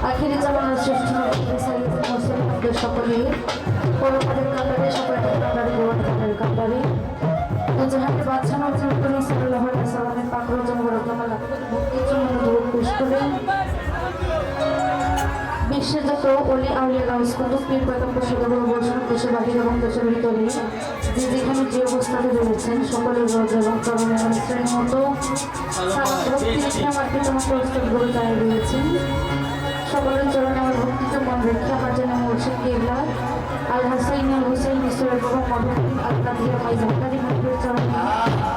আখিরি জামানার শ্রেষ্ঠ মুসলিমদের সকলে পরকালের কাতারে সকলকে কাতারে গোয়ার কাতারে জাহাতে বাদশাহ নজরুল করিম সাল্লাল্লাহু আলাইহি সাল্লামের পাক রওজা মুবারকামা ভক্তির জন্য দোয়া পেশ করে বিশ্বের যত অলি আউলিয়া গাউস কুতুব পীর পয়গম্বর সদর বর্ষণ দেশের বাহির এবং দেশের ভিতরে যে যেখানে যে অবস্থাতে রয়েছেন সকলের রোজা এবং চরণে শ্রেণীর মতো সালাম ভক্তি রেখে আমার পিতামা প্রস্তুত করে দাঁড়িয়ে রয়েছেন। সকলের চরণে আমার ভক্তিতে মন রেখে আমার যেন মুর্শিদ কেবলা আল হাসাইন আল হুসাইন ঈশ্বরের এবং মধুমতি আল্লাহ দিয়া মাই জাকারি মন্দিরের চরণে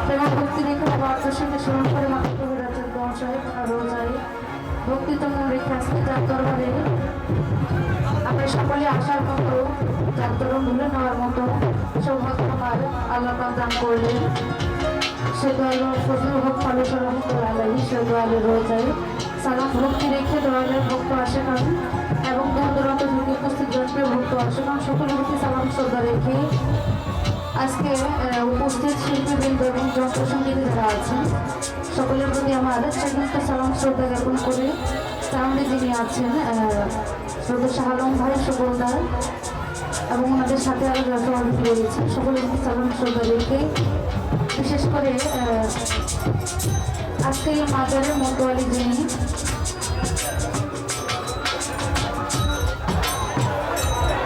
তেমন ভক্তি রেখে আমার আদর্শকে স্মরণ করে মাতা কবির আচার দোয়া সাহেব রোজায় ভক্তিতে মন রেখে আজকে যার দরবারে আমরা সকলে আসার মতো যার দরবার ভুলে নেওয়ার মতো সৌভাগ্য আমার আল্লাহ দান করলেন। সে দোয়াল ফজলুল হক ফালুস রহমতুল্লাহ আলাইহি সে দোয়ালে রোজায় সালাম ভক্তি রেখে দোয়ালের ভক্ত আশেখান এবং দূর দূরান্ত থেকে উপস্থিত জনপ্রিয় ভক্ত আশেখান সকলের প্রতি সালাম শ্রদ্ধা রেখে আজকে উপস্থিত শিল্পীবৃন্দ এবং যন্ত্রসঙ্গীত যারা আছেন সকলের প্রতি আমার সমস্ত সালাম শ্রদ্ধা জ্ঞাপন করে সামনে যিনি আছেন শ্রদ্ধা শাহ আলম ভাই সুবলদার এবং ওনাদের সাথে আরও যত অনেক রয়েছে সকলের প্রতি সালাম শ্রদ্ধা রেখে বিশেষ করে আজকে এই মাজারের মতোয়ালি যিনি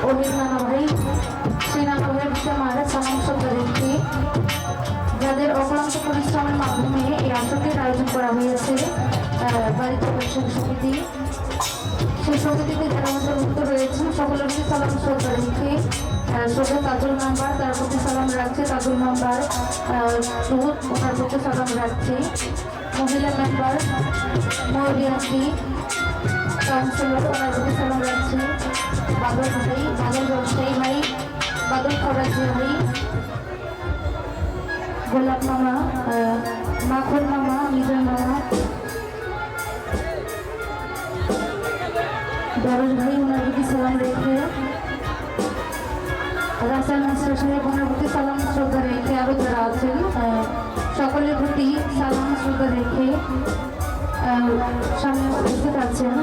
অহির নানা ভাই সেই নানা ভাইয়ের প্রতি আমার সালাম শ্রদ্ধা রেখে যাদের অক্লান্ত পরিশ্রমের মাধ্যমে এই আসরের আয়োজন করা হয়েছে বাড়িতে ব্যবসায়িক সমিতি সেই সমিতিতে যারা অন্তর্ভুক্ত রয়েছেন সকলের প্রতি সালাম শ্রদ্ধা রেখে শ্রদ্ধা তাজুল মেম্বার তার প্রতি সালাম রাখছে তাজুল মেম্বার সুহুদ ওনার প্রতি সালাম রাখছে মহিলা মেম্বার মহিয়ান্তি কাউন্সিলর ওনার প্রতি সালাম রাখছে বাদল ভাই বাদল ব্যবসায়ী ভাই বাদল ফরাজি ভাই গোলাপ মামা মাখন মামা মিজান মামা দরজ ভাই ওনার প্রতি সালাম রেখে রাসেল মাস্টার সাহেব ওনার প্রতি সালাম শ্রদ্ধা রেখে আরও যারা আছেন সকলের প্রতি সালাম শ্রদ্ধা রেখে সামনে উপস্থিত আছেন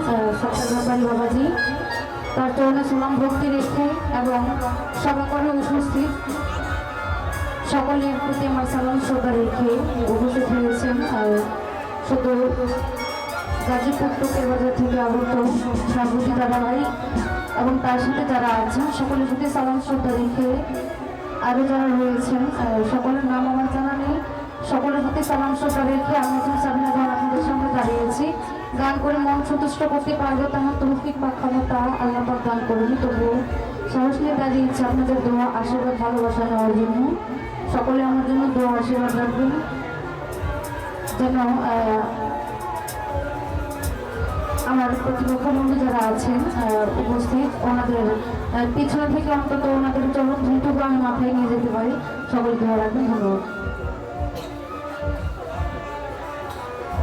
সত্তার বাবাজি তার চরণে সালাম ভক্তি রেখে এবং সভাকরে উপস্থিত সকলের প্রতি আমার সালাম শ্রদ্ধা রেখে উপস্থিত হয়েছেন শুধু গাজীপুর টোকের বাজার থেকে আগত সাবুতি দাদা ভাই এবং তার সাথে যারা আছেন সকলের প্রতি সালাম শ্রদ্ধা রেখে আরও যারা রয়েছেন সকলের নাম আমার জানা নেই সকলের প্রতি সালাম শ্রদ্ধা রেখে আমি এখন সাবিনা গান আপনাদের সামনে দাঁড়িয়েছি গান করে মন সন্তুষ্ট করতে পারবো তাহার তৌফিক বা ক্ষমতা আল্লাহ পাক দান করুন তবুও সাহস নিয়ে দাঁড়িয়েছি আপনাদের দোয়া আশীর্বাদ ভালোবাসা নেওয়ার জন্য সকলে আমার জন্য দোয়া আশীর্বাদ রাখবেন যেন আমার প্রতিপক্ষ বন্ধু যারা আছেন উপস্থিত ওনাদের পিছনে থেকে অন্তত ওনাদের চরণ ধৃতকে আমি মাথায় নিয়ে যেতে পারি সকলে দোয়া রাখবেন ধন্যবাদ।